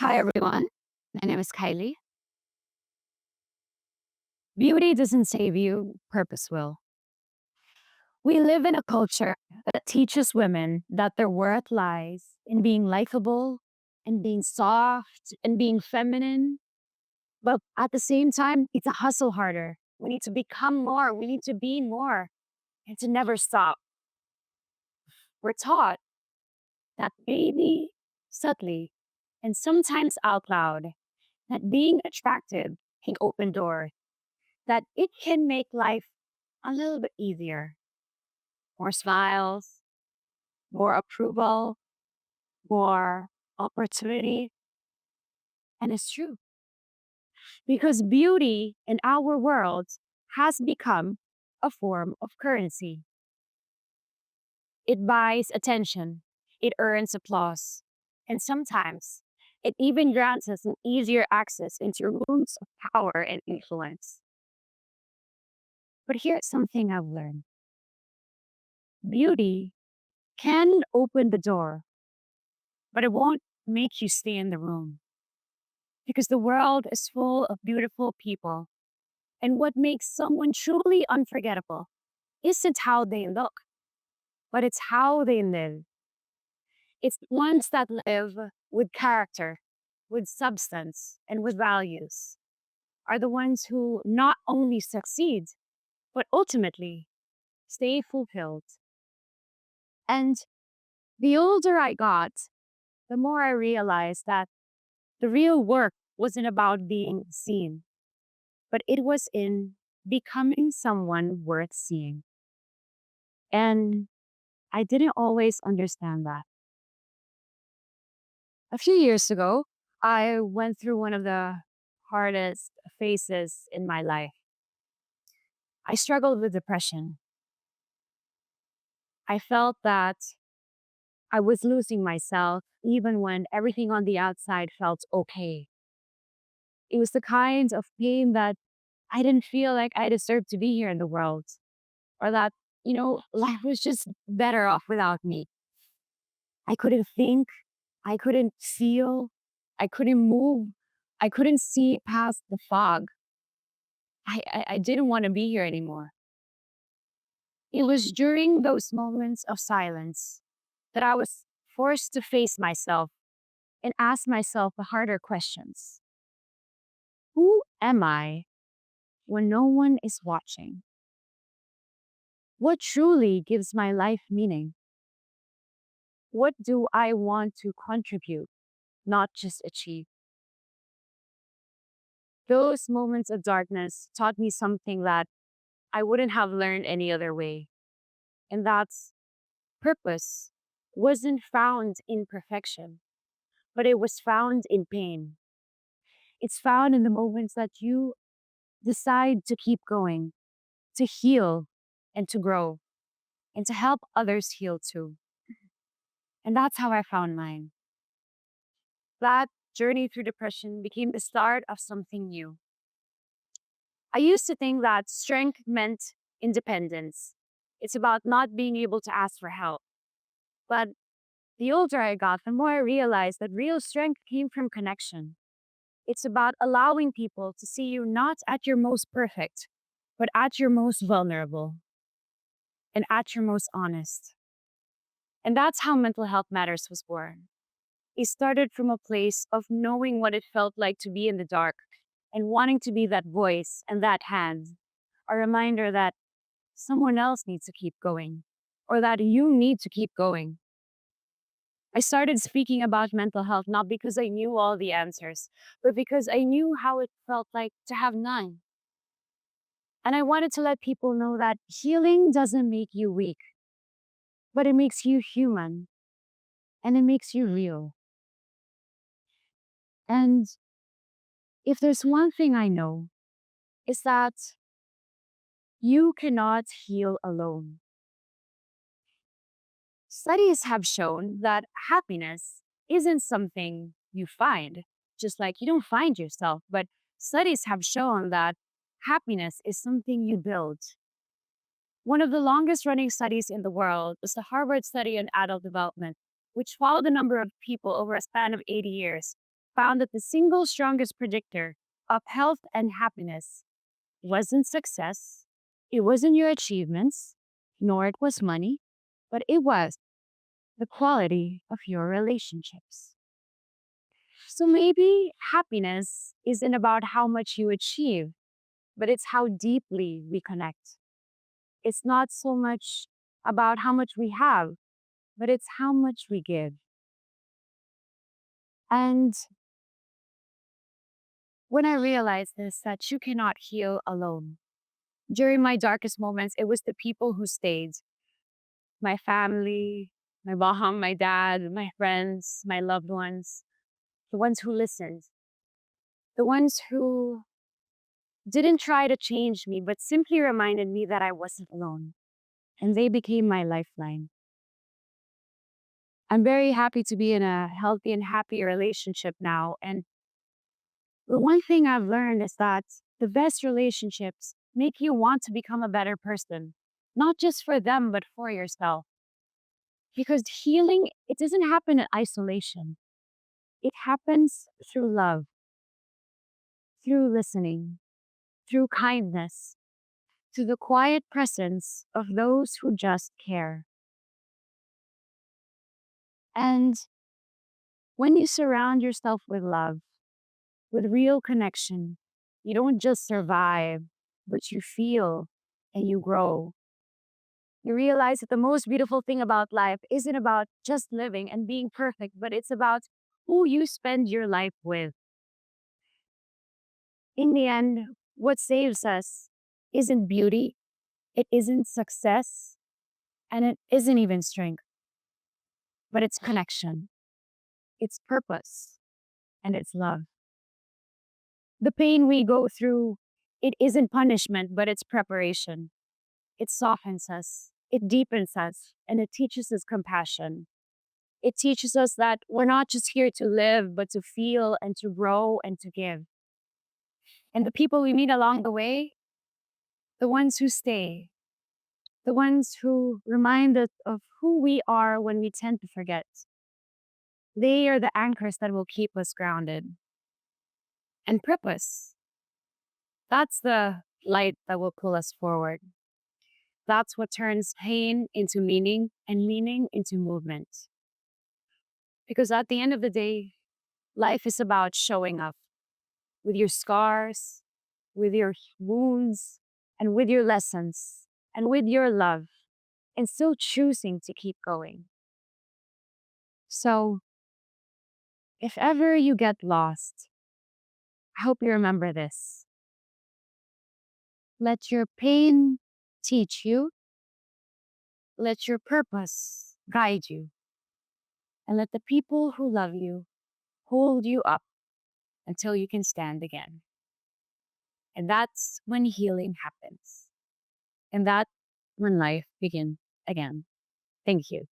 Hi, everyone. My name is Kylie. Beauty doesn't save you, purpose will. We live in a culture that teaches women that their worth lies in being likable and being soft and being feminine. But at the same time, it's a hustle harder. We need to become more, we need to be more, and to never stop. We're taught that maybe subtly and sometimes out loud, that being attractive can open doors, that it can make life a little bit easier. More smiles, more approval, more opportunity. And it's true because beauty in our world has become a form of currency. It buys attention, it earns applause, and sometimes it even grants us an easier access into rooms of power and influence. But here's something I've learned: beauty can open the door, but it won't make you stay in the room because the world is full of beautiful people. And what makes someone truly unforgettable isn't how they look, but it's how they live. It's the ones that live with character, with substance, and with values are the ones who not only succeed, but ultimately stay fulfilled. And the older I got, the more I realized that the real work wasn't about being seen, but it was in becoming someone worth seeing. And I didn't always understand that. A few years ago, I went through one of the hardest phases in my life. I struggled with depression. I felt that I was losing myself even when everything on the outside felt okay. It was the kind of pain that I didn't feel like I deserved to be here in the world, or that, life was just better off without me. I couldn't think, I couldn't feel, I couldn't move, I couldn't see past the fog. I didn't want to be here anymore. It was during those moments of silence that I was forced to face myself and ask myself the harder questions. Who am I when no one is watching? What truly gives my life meaning? What do I want to contribute, not just achieve? Those moments of darkness taught me something that I wouldn't have learned any other way. And that's purpose wasn't found in perfection, but it was found in pain. It's found in the moments that you decide to keep going, to heal, and to grow, and to help others heal too. And that's how I found mine. That journey through depression became the start of something new. I used to think that strength meant independence. It's about not being able to ask for help. But the older I got, the more I realized that real strength came from connection. It's about allowing people to see you not at your most perfect, but at your most vulnerable and at your most honest. And that's how Mental Health Matters was born. It started from a place of knowing what it felt like to be in the dark and wanting to be that voice and that hand, a reminder that someone else needs to keep going or that you need to keep going. I started speaking about mental health not because I knew all the answers, but because I knew how it felt like to have none. And I wanted to let people know that healing doesn't make you weak, but it makes you human and it makes you real. And if there's one thing I know, is that you cannot heal alone. Studies have shown that happiness isn't something you find, just like you don't find yourself, but studies have shown that happiness is something you build. One of the longest running studies in the world was the Harvard study on adult development, which followed a number of people over a span of 80 years. found that the single strongest predictor of health and happiness wasn't success, it wasn't your achievements, nor it was money, but it was the quality of your relationships. So maybe happiness isn't about how much you achieve, but it's how deeply we connect. It's not so much about how much we have, but it's how much we give. And when I realized this, that you cannot heal alone. During my darkest moments, it was the people who stayed, my family, my mom, my dad, my friends, my loved ones, the ones who listened, the ones who didn't try to change me, but simply reminded me that I wasn't alone. And they became my lifeline. I'm very happy to be in a healthy and happy relationship now. And the one thing I've learned is that the best relationships make you want to become a better person, not just for them, but for yourself. Because healing, it doesn't happen in isolation. It happens through love, through listening, through kindness, to the quiet presence of those who just care. And when you surround yourself with love, with real connection, you don't just survive, but you feel and you grow. You realize that the most beautiful thing about life isn't about just living and being perfect, but it's about who you spend your life with. In the end, what saves us isn't beauty, it isn't success, and it isn't even strength, but it's connection, it's purpose, and it's love. The pain we go through, it isn't punishment, but it's preparation. It softens us, it deepens us, and it teaches us compassion. It teaches us that we're not just here to live, but to feel and to grow and to give. And the people we meet along the way, the ones who stay, the ones who remind us of who we are when we tend to forget, they are the anchors that will keep us grounded. And purpose, that's the light that will pull us forward. That's what turns pain into meaning and meaning into movement. Because at the end of the day, life is about showing up with your scars, with your wounds, and with your lessons, and with your love, and still choosing to keep going. So, if ever you get lost, I hope you remember this. Let your pain teach you, let your purpose guide you, and let the people who love you hold you up until you can stand again. And that's when healing happens. And that's when life begins again. Thank you.